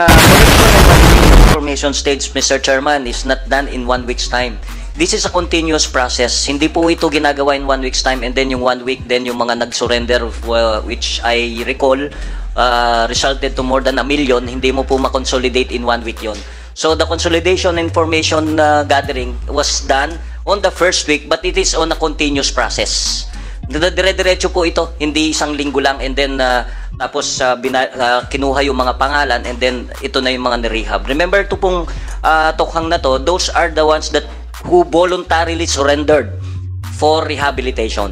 collection and validation information stage, Mr. Chairman, is not done in 1 week's time. This is a continuous process. Hindi po ito ginagawa in 1 week's time and then yung 1 week, then yung mga nag-surrender, which I recall, resulted to more than 1 million, hindi mo po makonsolidate in 1 week yon. So the consolidation information gathering was done on the first week, but it is on a continuous process. Dire-diretso po ito, hindi isang linggo lang and then tapos kinuha yung mga pangalan and then ito na yung mga ni-rehab. Remember to pong tokhang na to, those are the ones that who voluntarily surrendered for rehabilitation,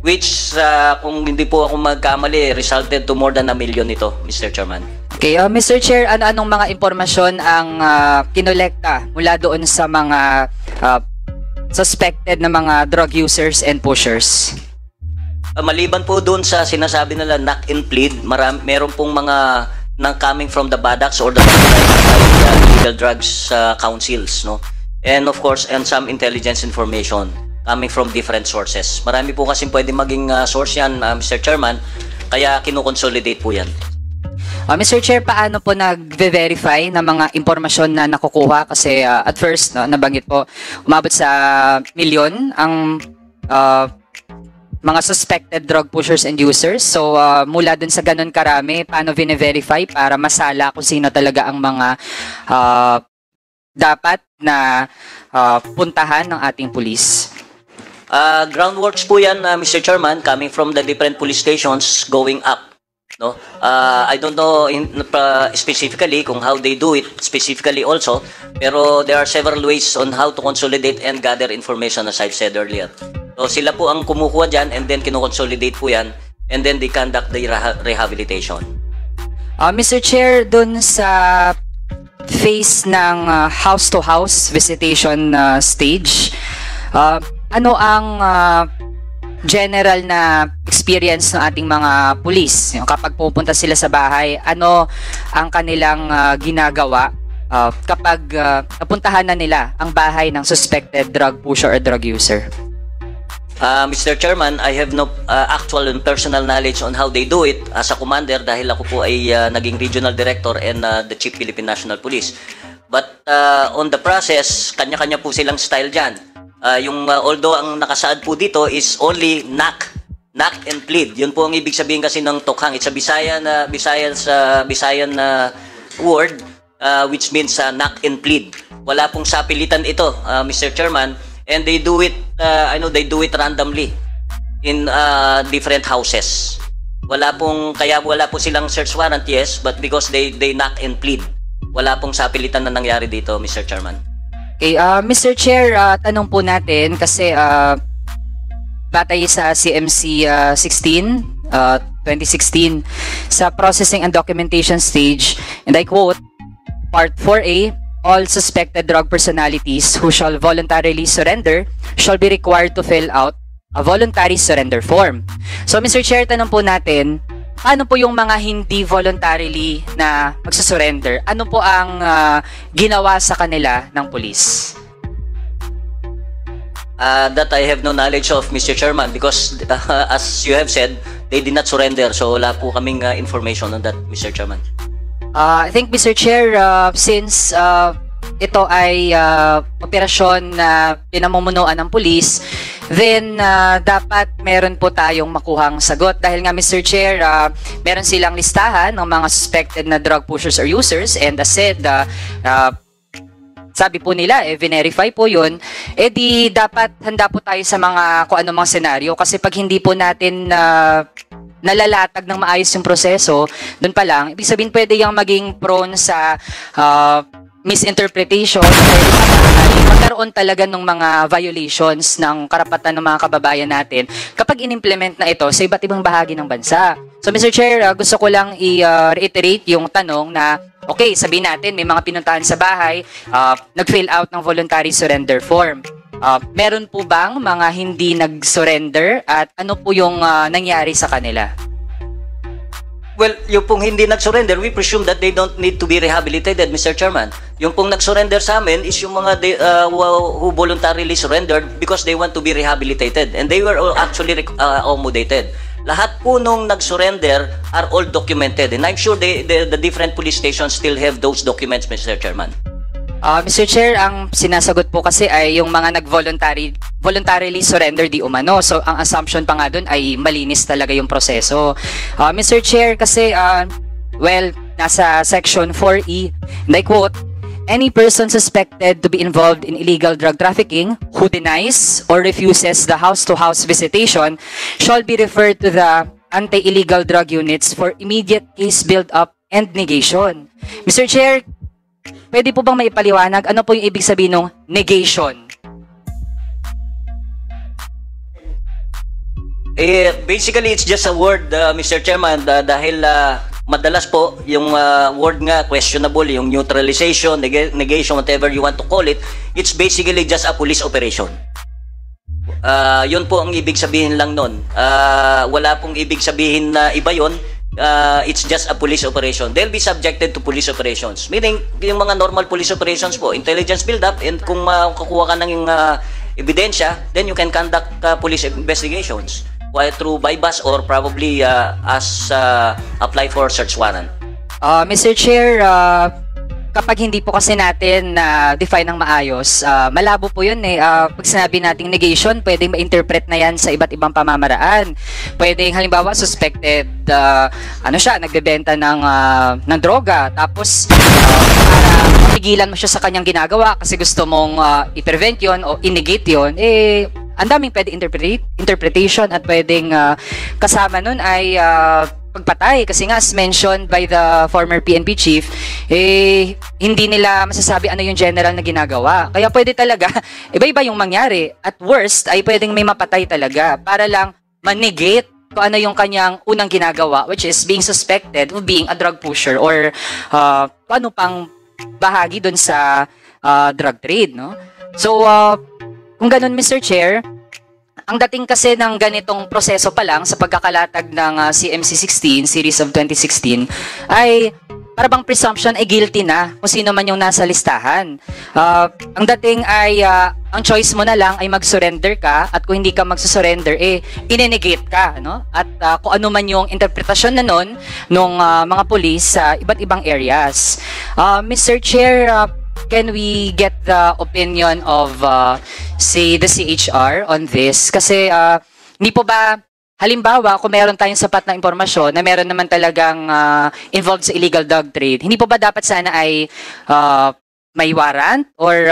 which kung hindi po ako magkamali, resulted to more than 1 million ito, Mr. Chairman. Okay, Mr. Chair, anong mga impormasyon ang kinolekta mula doon sa mga suspected na mga drug users and pushers? Maliban po doon sa sinasabi nila knock and plead, meron pong mga coming from the BADACs or the Illegal Drugs Councils, no? And of course, and some intelligence information coming from different sources. Marami po kasi pwede maging source yan, Mr. Chairman, kaya kinukonsolidate po yan. Mr. Chair, paano po nag-verify ng mga impormasyon na nakukuha? Kasi at first, no, nabanggit po, umabot sa milyon ang mga suspected drug pushers and users. So, mula dun sa ganun karami, paano vine-verify para masala kung sino talaga ang mga dapat na puntahan ng ating police? Groundworks po yan, Mr. Chairman, coming from the different police stations going up. No, I don't know specifically kung how they do it specifically also, pero there are several ways on how to consolidate and gather information as I've said earlier. So sila po ang kumukuha dyan and then kinoconsolidate po yan and then they conduct the rehabilitation. Mr. Chair, dun sa phase ng house-to-house visitation stage, ano ang general na experience ng ating mga pulis? Kapag pupunta sila sa bahay, ano ang kanilang ginagawa kapag napuntahan na nila ang bahay ng suspected drug pusher or drug user? Mr. Chairman, I have no actual and personal knowledge on how they do it as a commander dahil ako po ay naging regional director and the Chief Philippine National Police. But on the process, kanya-kanya po silang style dyan. Although ang nakasaad po dito is only knock and plead. Yun po ang ibig sabihin kasi ng tokhang. It's a Visayan word which means knock and plead. Wala pong sapilitan ito, Mr. Chairman. And they do it, they do it randomly in different houses. Kaya wala po silang search warrant, yes, but because they knock and plead. Wala pong sapilitan na nangyari dito, Mr. Chairman. Okay, Mr. Chair, tanong po natin kasi batay sa CMC 2016 sa processing and documentation stage, and I quote, Part 4A, all suspected drug personalities who shall voluntarily surrender shall be required to fill out a voluntary surrender form. So, Mr. Chair, tanong po natin, paano po yung mga hindi voluntarily na magsusurrender? Ano po ang ginawa sa kanila ng police? That I have no knowledge of, Mr. Chairman, because as you have said, they did not surrender. So, wala po kaming information on that, Mr. Chairman. I think, Mr. Chair, since ito ay operasyon na pinamumunuan ng police, then dapat meron po tayong makuhang sagot. Dahil nga, Mr. Chair, meron silang listahan ng mga suspected na drug pushers or users, and as said, sabi po nila, verify po yun, di dapat handa po tayo sa mga kung ano mga senaryo. Kasi pag hindi po natin nalalatag ng maayos yung proseso, doon pa lang, ibig sabihin pwede yung maging prone sa misinterpretation, magkaroon talaga ng mga violations ng karapatan ng mga kababayan natin kapag in-implement na ito sa iba't ibang bahagi ng bansa. So, Mr. Chair, gusto ko lang i-reiterate yung tanong na, okay, sabihin natin, may mga pinuntahan sa bahay, nag-fill out ng voluntary surrender form. Meron po bang mga hindi nag-surrender at ano po yung nangyari sa kanila? Well, yung pong hindi nag-surrender, we presume that they don't need to be rehabilitated, Mr. Chairman. Yung pong nag-surrender sa amin is yung mga who voluntarily surrendered because they want to be rehabilitated and they were all actually accommodated. lahat po nung nag-surrender are all documented. And I'm sure the different police stations still have those documents, Mr. Chairman. Mr. Chair, ang sinasagot po kasi ay yung mga voluntarily surrender di umano. So, ang assumption pa nga dun ay malinis talaga yung proseso. Mr. Chair, kasi, nasa section 4E, and I quote, any person suspected to be involved in illegal drug trafficking who denies or refuses the house-to-house visitation shall be referred to the anti-illegal drug units for immediate case build-up and negation. Mr. Chair, pwede po bang maipaliwanag ano po yung ibig sabihin ng negation? Basically, it's just a word, Mr. Chairman, dahil madalas po yung word nga questionable, yung neutralization, negation, whatever you want to call it, it's basically just a police operation. Yun po ang ibig sabihin lang nun. Wala pong ibig sabihin na iba yun. It's just a police operation. They'll be subjected to police operations. Meaning, yung mga normal police operations po, intelligence build-up, and kung makakuha ka ng ebidensya, then you can conduct police investigations through bypass or probably apply for search warrant. Mr. Chair, kapag hindi po kasi natin define ng maayos, malabo po yun eh. Pag sinabi nating negation, pwedeng ma-interpret na yan sa iba't ibang pamamaraan. Pwedeng halimbawa suspected nagbebenta ng droga, tapos para mapigilan mo siya sa kanyang ginagawa kasi gusto mong i-prevent yun o i-negate yun, ang daming pwede interpretation at pwedeng kasama nun ay pagpatay. Kasi nga, as mentioned by the former PNP chief, hindi nila masasabi ano yung general na ginagawa. Kaya pwede talaga, iba-iba yung mangyari. At worst, ay pwedeng may mapatay talaga para lang manegate kung ano yung kanyang unang ginagawa, which is being suspected of being a drug pusher or ano pang bahagi dun sa drug trade, no? So, kung ganun, Mr. Chair, ang dating kasi ng ganitong proseso pa lang sa pagkakalatag ng CMC-16, series of 2016, ay parang presumption ay guilty na kung sino man yung nasa listahan. Ang dating ay ang choice mo na lang ay mag-surrender ka, at kung hindi ka mag-surrender, inenegate ka, no? At kung ano man yung interpretasyon na nun nung mga police sa iba't ibang areas. Mr. Chair, can we get the opinion of, say, the CHR on this? Kasi, hindi po ba, halimbawa, kung meron tayong sapat na impormasyon na meron naman talagang involved sa illegal drug trade, hindi po ba dapat sana ay may warrant or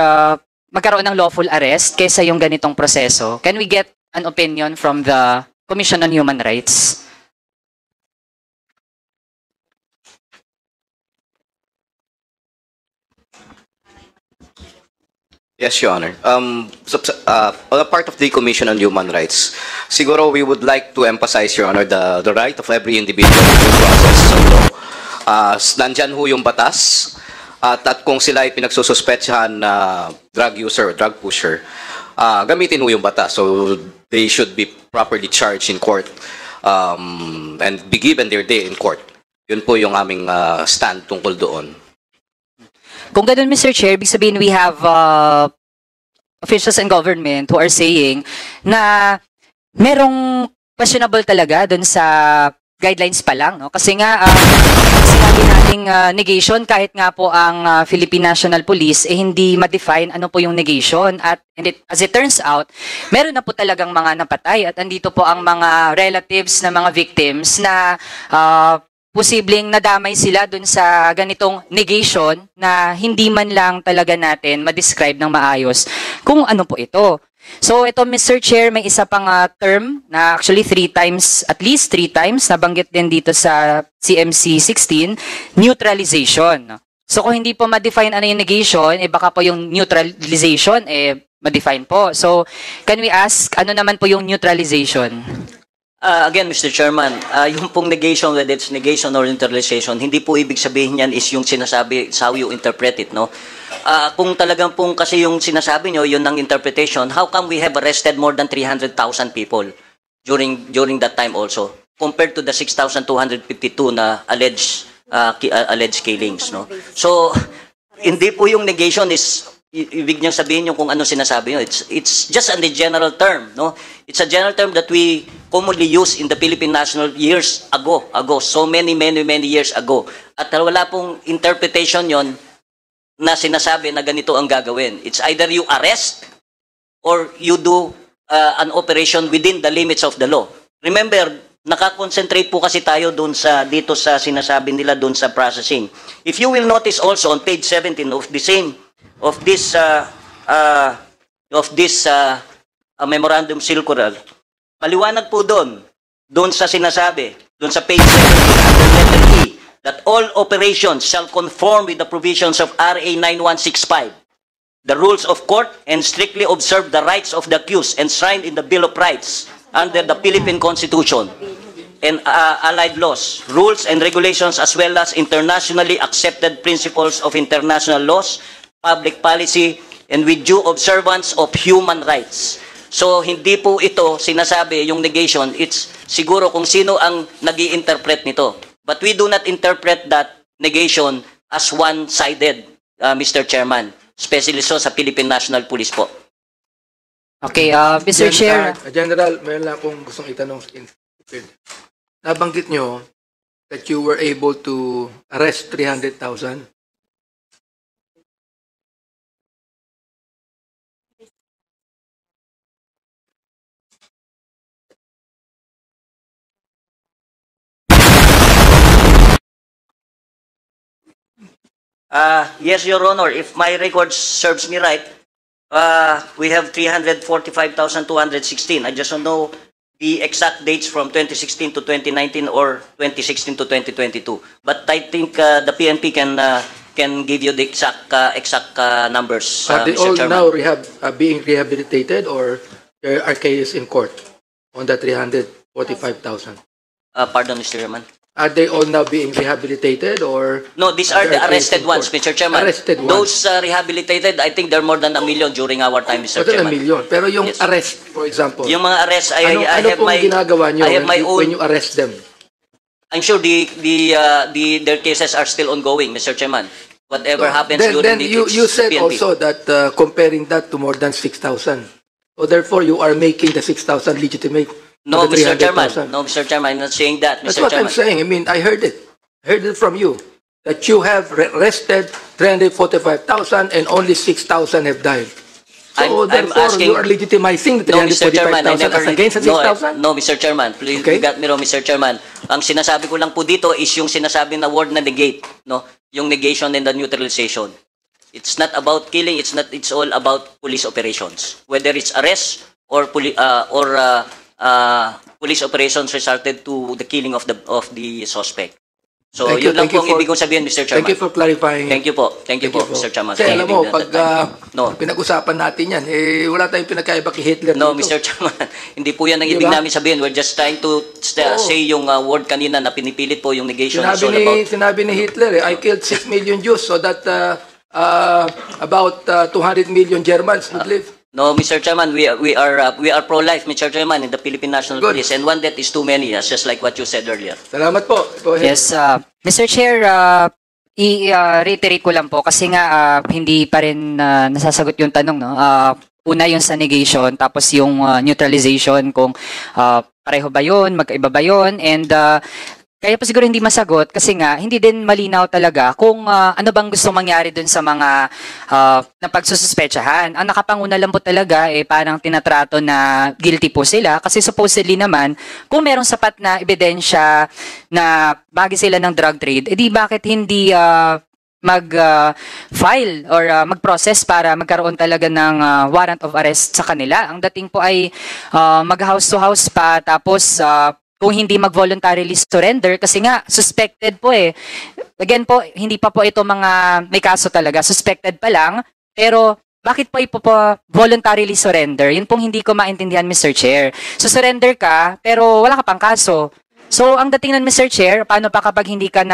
magkaroon ng lawful arrest kaysa yung ganitong proseso? Can we get an opinion from the Commission on Human Rights? Yes, Your Honor. On the part of the Commission on Human Rights, siguro we would like to emphasize, Your Honor, the right of every individual to due process of law. Nandyan ho yung batas, at kung sila ay pinagsususpetsahan na drug user or drug pusher, gamitin ho yung batas. So they should be properly charged in court and be given their day in court. Yun po yung aming stand tungkol doon. Kung ganun, Mr. Chair, ibig sabihin we have officials in government who are saying na merong questionable talaga dun sa guidelines pa lang, no? Kasi nga, sinabi nating negation, kahit nga po ang Philippine National Police, hindi ma-define ano po yung negation. At as it turns out, meron na po talagang mga napatay, at andito po ang mga relatives na mga victims na posibleng nadamay sila dun sa ganitong negation na hindi man lang talaga natin ma-describe ng maayos kung ano po ito. So ito, Mr. Chair, may isa pang term na actually at least three times nabanggit din dito sa CMC 16, neutralization. So kung hindi po ma-define ano yung negation, baka po yung neutralization ma-define po. So can we ask, ano naman po yung neutralization? Again, Mr. Chairman, yung pong negation, whether it's negation or neutralization, hindi po ibig sabihin yan is yung sinasabi, how you interpret it, no? Kung talagang pong kasi yung sinasabi nyo, yun ang interpretation, how come we have arrested more than 300,000 people during that time also, compared to the 6,252 na alleged killings, no? So, hindi po yung negation is ibig niyang sabihin yung kung ano sinasabi niyo. It's just a general term, no? It's a general term that we commonly use in the Philippine National years ago, so many years ago. At wala pong interpretation yon na sinasabi na ganito ang gagawin. It's either you arrest or you do an operation within the limits of the law. Remember, nakakonsentrate po kasi tayo dito sa sinasabi nila doon sa processing. If you will notice also on page 17 of the same of this memorandum circular, maliwanag po doon sa sinasabi, doon sa page 17 under letter E, that all operations shall conform with the provisions of RA 9165, the rules of court, and strictly observe the rights of the accused enshrined in the Bill of Rights under the Philippine Constitution and allied laws, rules and regulations, as well as internationally accepted principles of international laws, public policy, and with due observance of human rights. So, hindi po ito sinasabi, yung negation, it's siguro kung sino ang nag-i-interpret nito. But we do not interpret that negation as one-sided, Mr. Chairman, especially so sa Philippine National Police po. Okay, Mr. Chair. General, mayroon lang akong gustong itanong. Nabanggit nyo that you were able to arrest 300,000. Yes, Your Honor, if my record serves me right, we have 345,216. I just don't know the exact dates from 2016 to 2019 or 2016 to 2022. But I think the PNP can give you the exact numbers, Are they Mr. all Chairman. now being rehabilitated, or there are cases in court on the 345,000? Pardon, Mr. Chairman. Are they all now being rehabilitated, or? No, these are the there cases arrested in ones, court? Mr. Chairman. Arrested ones. Those rehabilitated, I think there are more than 1 million during our time, Mr. More than Chairman. 1 million. Pero yung Yes. arrest, for example, Yung mga arrest, I ano have pong my ginagawa nyo I have my when own. you arrest them? I'm sure their cases are still ongoing, Mr. Chairman. Whatever happens Then during the you said PNP. also that comparing that to more than 6,000. So therefore, you are making the 6,000 legitimate. No, to the Mr. Chairman. 300,000. No, Mr. Chairman. I'm not saying that, That's Mr. what Chairman. I'm saying. I mean, I heard it. I heard it from you. That you have arrested 345,000 and only 6,000 have died. So I'm therefore, asking- you are legitimizing the No, Mr. Chairman, I 345,000 never... as against the 6,000? No, Mr. Chairman. Please, Okay. you got me wrong, Mr. Chairman. Ang sinasabi ko lang po dito is yung sinasabi na word na negate, no? Yung negation and the neutralization. It's not about killing, it's all about police operations. Whether it's arrest or police operations resulted to the killing of the suspect. So, Thank you, yun lang thank you po ang for- ibig kong sabihin, Mr. Chairman. Thank you for clarifying. Thank you po. Thank you po, Mr. Chairman. Kasi alam mo, pag No. pinag-usapan natin yan, wala tayong pinagkaiba kay Hitler No, dito. Mr. Chairman, hindi po yan ang Di ibig ba? namin sabihin. We're just trying to say yung word kanina na pinipilit po yung negation. is all about. Sinabi ni Hitler, I killed 6 million Jews so that about 200 million Germans would live. No, Mr. Chairman, we are pro-life, Mr. Chairman, in the Philippine National Good. Police, and one death is too many, just like what you said earlier. Salamat po. Go ahead. Yes, Mr. Chair, i-reiterate ko lang po kasi nga hindi pa rin nasasagot yung tanong, no? Una yung sa negation, tapos yung neutralization, kung pareho ba yun, magkaiba ba yun, and kaya po siguro hindi masagot kasi nga hindi din malinaw talaga kung ano bang gusto mangyari dun sa mga na pagsususpechahan. Ang nakapanguna lang po talaga parang tinatrato na guilty po sila kasi supposedly naman kung merong sapat na ebidensya na bagay sila ng drug trade, edi bakit hindi mag-file or mag-process para magkaroon talaga ng warrant of arrest sa kanila. Ang dating po ay mag-house to house pa tapos kung hindi mag-voluntarily surrender kasi nga suspected po Again po, hindi pa po ito mga may kaso talaga, suspected pa lang. Pero bakit po voluntarily surrender? Yun pong hindi ko maintindihan, Mr. Chair. So surrender ka pero wala ka pang kaso. So ang dating nun, Mr. Chair, paano pa kapag hindi ka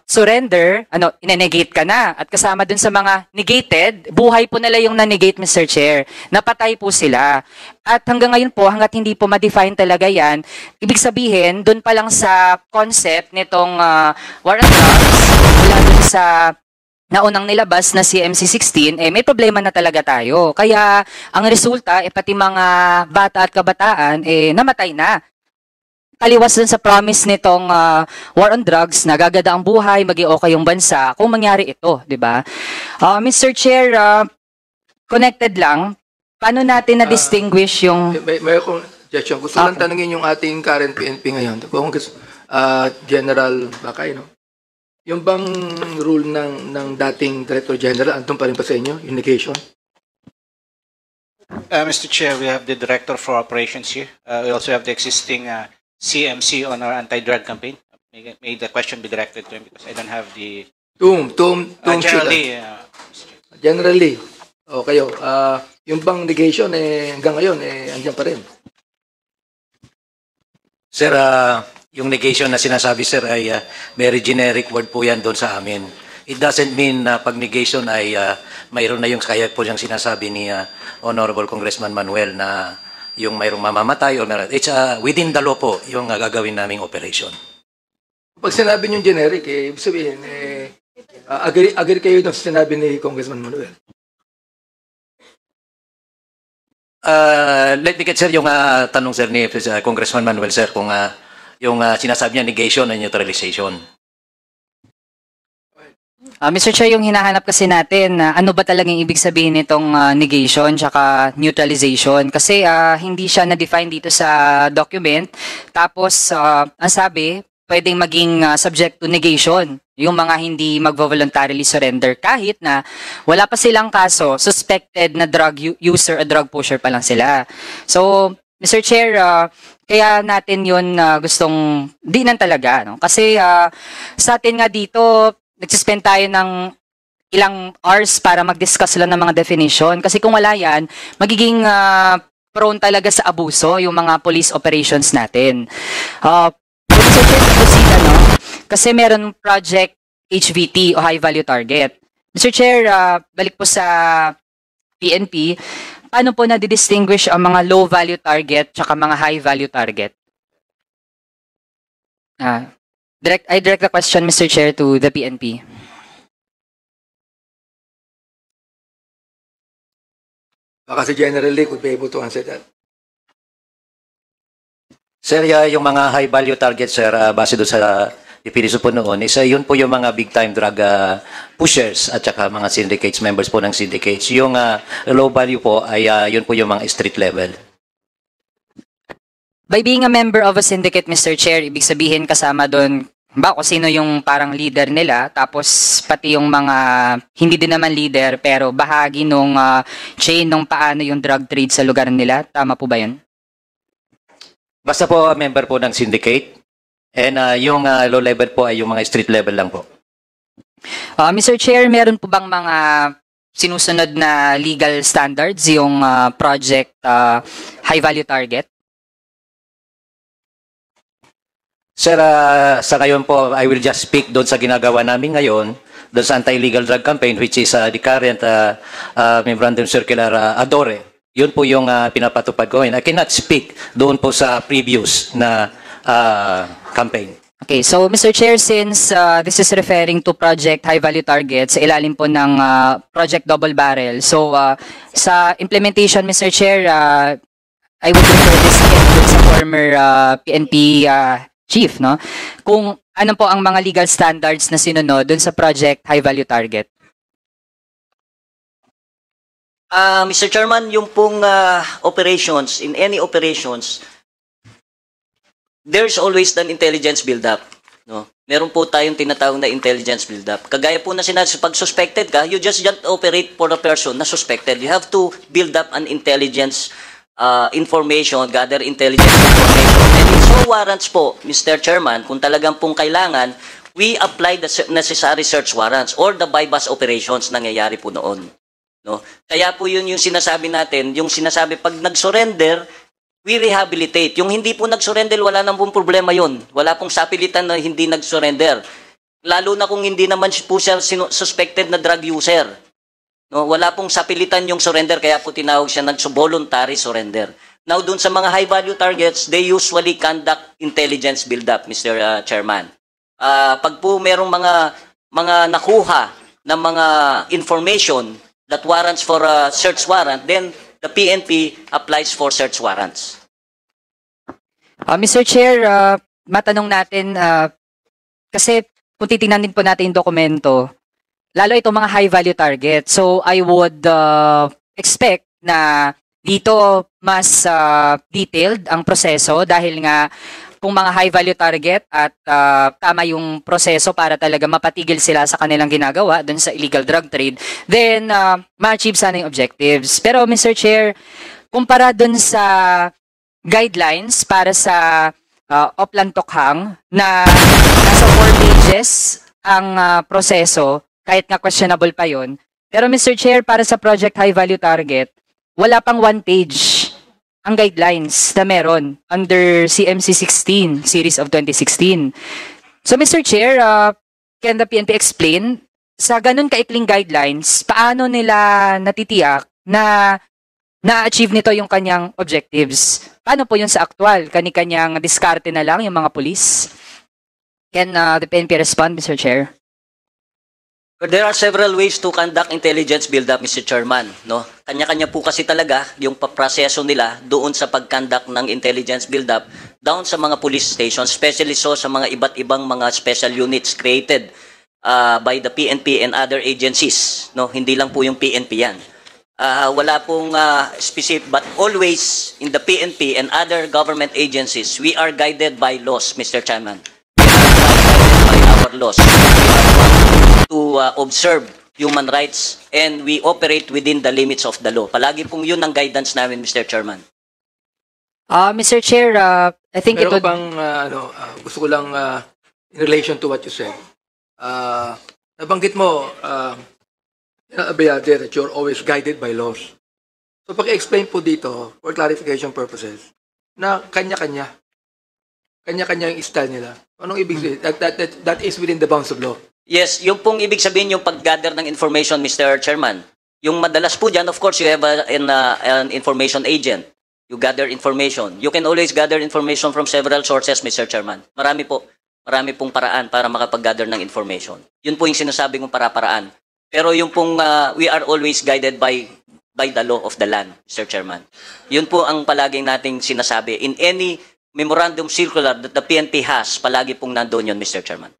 surrender, inenegate ka na at kasama dun sa mga negated, buhay po nila yung na-negate, Mr. Chair. Napatay po sila. At hanggang ngayon po, hanggat hindi po ma-define talaga yan, ibig sabihin, dun pa lang sa concept nitong war on drugs, wala dun sa na unang nilabas na CMC-16, may problema na talaga tayo. Kaya ang resulta, pati mga bata at kabataan, namatay na. Taliwas dun sa promise nitong war on drugs na gaganda ang buhay, maging okay yung bansa kung mangyari ito, di ba? Mr. Chair, connected lang, paano natin na-distinguish yung... May akong suggestion. Gusto lang tanungin yung ating current PNP ngayon. General Bakay, no? Yung bang rule ng dating Director General, andun pa rin pa sa inyo, yung negation? Mr. Chair, we have the Director for Operations here. We also have the existing CMC on our anti-drug campaign. May the question be directed to him because I don't have the... Generally. O kayo, yung bang negation, hanggang ngayon, andyan pa rin. Sir, yung negation na sinasabi, sir, ay very generic word po yan doon sa amin. It doesn't mean na pag negation ay mayroon na yung kaya po yung sinasabi ni Honorable Congressman Manuel na yung mayroong mamamatay or meron. It's within the law po yung gagawin naming operation. Pag sinabi nyo generic, ibig sabihin, agree kayo doon sa sinabi ni Congressman Manuel. Let me get, sir, yung tanong, sir, ni Congressman Manuel, sir, kung yung sinasabi niya negation and neutralization. Mr. Chair, yung hinahanap kasi natin, ano ba talagang ibig sabihin nitong negation tsaka neutralization? Kasi hindi siya na-define dito sa document. Tapos, ang sabi, pwedeng maging subject to negation yung mga hindi mag-voluntarily surrender kahit na wala pa silang kaso, suspected na drug user o drug pusher pa lang sila. So, Mr. Chair, kaya natin yun gustong dinan talaga. No? Kasi sa atin nga dito, nagsispend tayo ng ilang hours para mag-discuss lang ng mga definition. Kasi kung wala yan, magiging prone talaga sa abuso yung mga police operations natin. Mr. Chair, sila, no? Kasi meron project HVT o High Value Target. Mr. Chair, balik po sa PNP, paano po na-distinguish ang mga low value target tsaka mga high value target? I direct the question, Mr. Chair, to the PNP. Baka si General Lee could be able to answer that. Sir, yung mga high value target, sir, base doon sa definition po noon, yun po yung mga big time drug pushers at saka mga syndicates, members po ng syndicates. Yung low value po ay yun po yung mga street level. By being a member of a syndicate, Mr. Chair, ibig sabihin kasama doon kung sino yung parang leader nila, tapos pati yung mga hindi din naman leader pero bahagi nung chain nung paano yung drug trade sa lugar nila. Tama po ba yun? Basta po member po ng syndicate and yung low level po ay yung mga street level lang po. Mr. Chair, meron po bang mga sinusunod na legal standards yung project high value target? Sir, sa ngayon po, I will just speak doon sa ginagawa namin ngayon, doon sa anti-illegal drug campaign, which is the current Memorandum Circular ADORE. Yun po yung pinapatupad ko. I cannot speak doon po sa previous na campaign. Okay, so Mr. Chair, since this is referring to project high value targets, sa ilalim po ng project double barrel. So sa implementation, Mr. Chair, I would refer this again sa former PNP chief, no? Kung ano po ang mga legal standards na sinunod dun sa project high value target. Mr. Chairman, yung pong operations, in any operations, there's always an intelligence build-up. No? Meron po tayong tinatawag na intelligence build-up. Kagaya po na sinabi, pag suspected ka, you just don't operate for a person na suspected. You have to build up an intelligence information, gather intelligence information. And if so warrants po, Mr. Chairman, kung talagang pong kailangan, we apply the necessary search warrants or the bypass operations na nangyayari po noon. No? Kaya po yun yung sinasabi natin, yung sinasabi pag nag-surrender, we rehabilitate. Yung hindi po nag-surrender, wala nang pong problema yun. Wala pong sapilitan na hindi nag-surrender. Lalo na kung hindi naman po siya suspected na drug user. No, wala pong sapilitan yung surrender, kaya po tinawag siya nag-voluntary surrender. Now, dun sa mga high-value targets, they usually conduct intelligence build-up, Mr. Chairman. Pag po merong mga nakuha ng mga information that warrants for a search warrant, then the PNP applies for search warrants. Mr. Chair, matanong natin, kasi kung titingnan din po natin yung dokumento, lalo itong mga high-value target. So, I would expect na dito mas detailed ang proseso dahil nga kung mga high-value target at tama yung proseso para talaga mapatigil sila sa kanilang ginagawa dun sa illegal drug trade, then ma-achieve sana yung objectives. Pero Mr. Chair, kumpara dun sa guidelines para sa Oplan Tokhang na nasa 4 pages ang proseso, kahit nga questionable pa yon. Pero Mr. Chair, para sa Project High Value Target, wala pang 1 page ang guidelines na meron under CMC 16, series of 2016. So Mr. Chair, can the PNP explain sa ganun kaikling guidelines, paano nila natitiyak na na-achieve nito yung kanyang objectives? Paano po yun sa aktual? Kani-kanyang diskarte na lang yung mga pulis? Can the PNP respond, Mr. Chair? There are several ways to conduct intelligence build-up, Mr. Chairman. No? Kanya-kanya po kasi talaga yung proseso nila doon sa pag-conduct ng intelligence build-up down sa mga police stations, especially so sa mga iba't ibang mga special units created by the PNP and other agencies. No? Hindi lang po yung PNP yan. Wala pong specific, but always in the PNP and other government agencies, we are guided by laws, Mr. Chairman. We are guided by our laws. We are to observe human rights and we operate within the limits of the law. Palagi pong yun ang guidance namin, Mr. Chairman. Mr. Chair, I think Pero ito... bang, gusto ko lang, in relation to what you said, nabanggit mo, Abayade, that you're always guided by laws. So pag-explain po dito, for clarification purposes, na kanya-kanya. Kanya-kanya yung style nila. Anong ibig sabihin? That is within the bounds of law. Yes, yung pong ibig sabihin yung pag-gather ng information, Mr. Chairman. Yung madalas po dyan, of course, you have an information agent. You gather information. You can always gather information from several sources, Mr. Chairman. Marami po. Marami pong paraan para makapag-gather ng information. Yun po yung sinasabi kong para-paraan. Pero yung pong we are always guided by the law of the land, Mr. Chairman. Yun po ang palaging nating sinasabi. In any memorandum circular that the PNP has, palagi pong nandoon yun, Mr. Chairman.